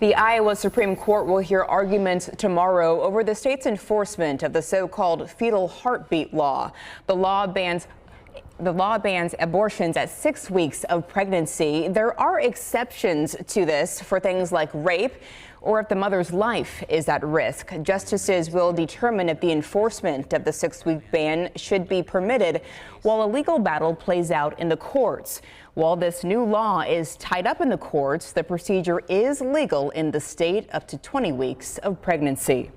The Iowa Supreme Court will hear arguments tomorrow over the state's enforcement of the so-called fetal heartbeat law. The law bans abortions at 6 weeks of pregnancy. There are exceptions to this for things like rape or if the mother's life is at risk. Justices will determine if the enforcement of the 6-week ban should be permitted while a legal battle plays out in the courts. While this new law is tied up in the courts, the procedure is legal in the state up to 20 weeks of pregnancy.